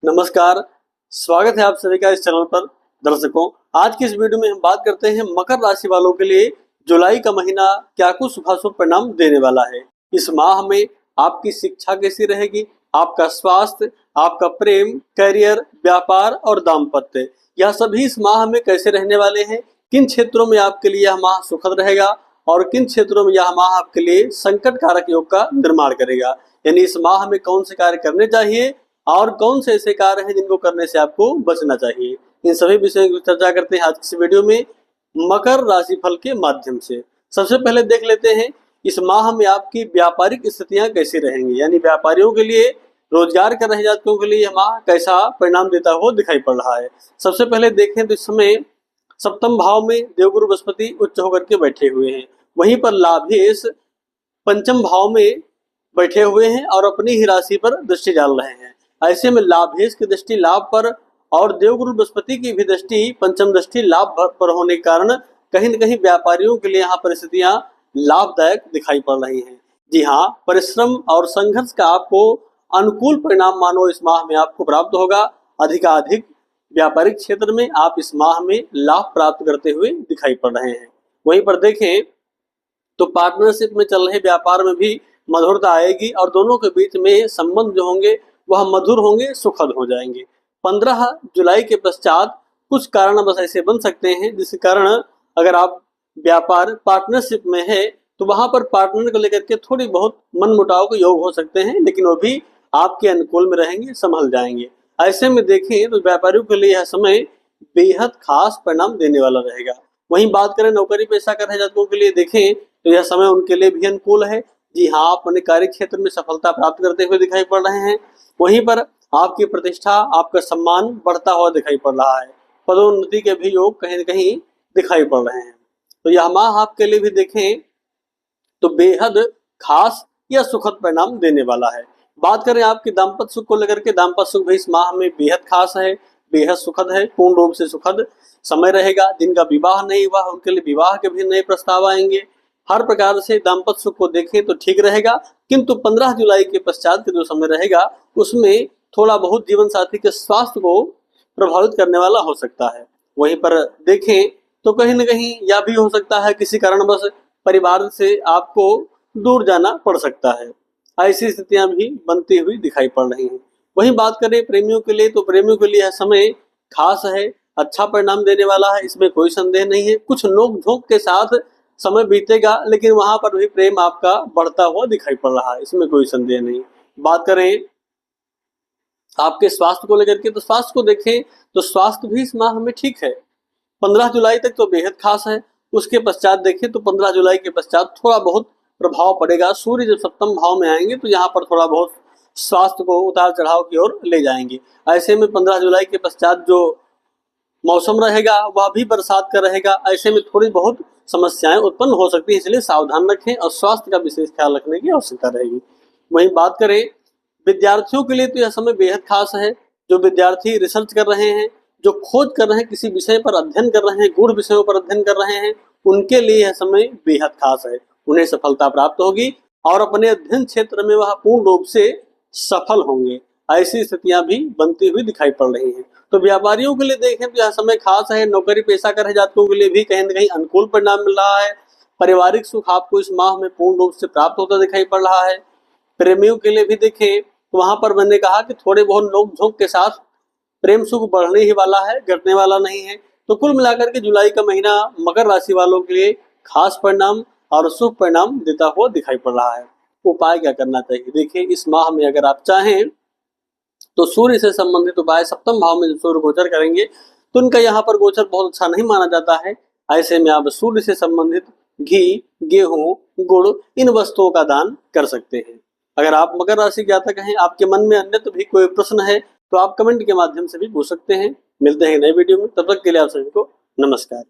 नमस्कार, स्वागत है आप सभी का इस चैनल पर। दर्शकों, आज की इस वीडियो में हम बात करते हैं मकर राशि वालों के लिए जुलाई का महीना क्या कुछ शुभाशुभ परिणाम देने वाला है। इस माह में आपकी शिक्षा कैसी रहेगी, आपका स्वास्थ्य, आपका प्रेम, करियर, व्यापार और दाम्पत्य, यह सभी इस माह में कैसे रहने वाले हैं। किन क्षेत्रों में आपके लिए यह माह सुखद रहेगा और किन क्षेत्रों में यह माह आपके लिए संकट कारक योग का निर्माण करेगा। यानी इस माह में कौन से कार्य करने चाहिए और कौन से ऐसे कार्य हैं जिनको करने से आपको बचना चाहिए। इन सभी विषयों की चर्चा करते हैं आज की वीडियो में मकर राशि फल के माध्यम से। सबसे पहले देख लेते हैं इस माह में आपकी व्यापारिक स्थितियां कैसी रहेंगी। यानी व्यापारियों के लिए, रोजगार कर रहे जातकों के लिए यह माह कैसा परिणाम देता हुआ दिखाई पड़ रहा है। सबसे पहले देखें तो इस समय सप्तम भाव में देवगुरु बृहस्पति उच्च होकर के बैठे हुए हैं। वहीं पर लाभेश पंचम भाव में बैठे हुए हैं और अपनी ही राशि पर दृष्टि डाल रहे हैं। ऐसे में लाभेश की दृष्टि लाभ पर और देवगुरु बृहस्पति की भी दृष्टि पंचम दृष्टि लाभ पर होने के कारण कहीं न कहीं व्यापारियों के लिए यहाँ परिस्थितियां लाभदायक दिखाई पड़ रही हैं। जी हाँ, परिश्रम और संघर्ष का आपको अनुकूल परिणाम मानो इस माह में आपको प्राप्त होगा। अधिकाधिक व्यापारिक क्षेत्र में आप इस माह में लाभ प्राप्त करते हुए दिखाई पड़ रहे हैं। वहीं पर देखें तो पार्टनरशिप में चल रहे व्यापार में भी मधुरता आएगी और दोनों के बीच में संबंध जो होंगे वह मधुर होंगे, सुखद हो जाएंगे। 15 जुलाई के पश्चात कुछ कारणवश ऐसे बन सकते हैं जिसके कारण अगर आप व्यापार पार्टनरशिप में है तो वहां पर पार्टनर को लेकर के थोड़ी बहुत मनमुटाव के योग हो सकते हैं, लेकिन वो भी आपके अनुकूल में रहेंगे, संभल जाएंगे। ऐसे में देखें तो व्यापारियों के लिए यह समय बेहद खास परिणाम देने वाला रहेगा। वहीं बात करें नौकरी पेशा कर रहे जातकों के लिए देखें तो यह समय उनके लिए भी अनुकूल है। जी हाँ, आप अपने कार्य क्षेत्र में सफलता प्राप्त करते हुए दिखाई पड़ रहे हैं। वहीं पर आपकी प्रतिष्ठा, आपका सम्मान बढ़ता हुआ दिखाई पड़ रहा है। पदोन्नति के भी योग कहीं न कहीं दिखाई पड़ रहे हैं। तो यह माह आपके लिए भी देखें तो बेहद खास या सुखद परिणाम देने वाला है। बात करें आपके दाम्पत्य सुख को लेकर के, दाम्पत्य सुख भी इस माह में बेहद खास है, बेहद सुखद है, पूर्ण रूप से सुखद समय रहेगा। जिनका विवाह नहीं हुआ उनके लिए विवाह के भी नए प्रस्ताव आएंगे। हर प्रकार से दाम्पत्य सुख को देखें तो ठीक रहेगा, किंतु 15 जुलाई के पश्चात के जो समय रहेगा उसमें थोड़ा बहुत जीवन साथी के स्वास्थ्य को प्रभावित करने वाला हो सकता है। वहीं पर देखें तो कहीं न कहीं यह भी हो सकता है किसी कारणवश परिवार से आपको दूर जाना पड़ सकता है। ऐसी स्थितियां भी बनती हुई दिखाई पड़ रही हैं। वहीं बात करें प्रेमियों के लिए तो प्रेमियों के लिए यह समय खास है, अच्छा परिणाम देने वाला है, इसमें कोई संदेह नहीं है। कुछ नोक झोंक के साथ समय बीतेगा, लेकिन वहां पर भी प्रेम आपका बढ़ता हुआ दिखाई पड़ रहा है, इसमें कोई संदेह नहीं। बात करें आपके स्वास्थ्य को लेकर के तो स्वास्थ्य को देखें तो स्वास्थ्य भी इस माह में ठीक है। 15 जुलाई तक तो बेहद खास है। उसके पश्चात देखें तो 15 जुलाई के पश्चात थोड़ा बहुत प्रभाव पड़ेगा। सूर्य जब सप्तम भाव में आएंगे तो यहाँ पर थोड़ा बहुत स्वास्थ्य को उतार चढ़ाव की ओर ले जाएंगे। ऐसे में 15 जुलाई के पश्चात जो मौसम रहेगा वह भी बरसात का रहेगा। ऐसे में थोड़ी बहुत समस्याएं उत्पन्न हो सकती है, इसलिए सावधान रखें और स्वास्थ्य का विशेष ख्याल रखने की आवश्यकता रहेगी। वहीं बात करें विद्यार्थियों के लिए तो यह समय बेहद खास है। जो विद्यार्थी रिसर्च कर रहे हैं, जो खोज कर रहे हैं, किसी विषय पर अध्ययन कर रहे हैं, गूढ़ विषयों पर अध्ययन कर रहे हैं, उनके लिए यह समय बेहद खास है। उन्हें सफलता प्राप्त होगी और अपने अध्ययन क्षेत्र में वह पूर्ण रूप से सफल होंगे। ऐसी स्थितियां भी बनती हुई दिखाई पड़ रही हैं। तो व्यापारियों के लिए देखें तो यह समय खास है। नौकरी पेशा कर रहे जातकों के लिए भी कहीं न कहीं अनुकूल परिणाम मिल रहा है। पारिवारिक सुख आपको इस माह में पूर्ण रूप से प्राप्त होता दिखाई पड़ रहा है। प्रेमियों के लिए भी देखें तो वहां पर मैंने कहा कि थोड़े बहुत नोक झोंक के साथ प्रेम सुख बढ़ने ही वाला है, घटने वाला नहीं है। तो कुल मिलाकर के जुलाई का महीना मकर राशि वालों के लिए खास परिणाम और शुभ परिणाम देता हुआ दिखाई पड़ रहा है। उपाय क्या करना चाहिए? देखिए, इस माह में अगर आप चाहें तो सूर्य से संबंधित उपाय, सप्तम भाव में सूर्य गोचर करेंगे तो उनका यहाँ पर गोचर बहुत अच्छा नहीं माना जाता है। ऐसे में आप सूर्य से संबंधित घी, गेहूं, गुड़ इन वस्तुओं का दान कर सकते हैं। अगर आप मकर राशि के जातक हैं, आपके मन में अन्यत्र भी कोई प्रश्न है तो आप कमेंट के माध्यम से भी पूछ सकते हैं। मिलते हैं नए वीडियो में, तब तक के लिए आप सभी को नमस्कार।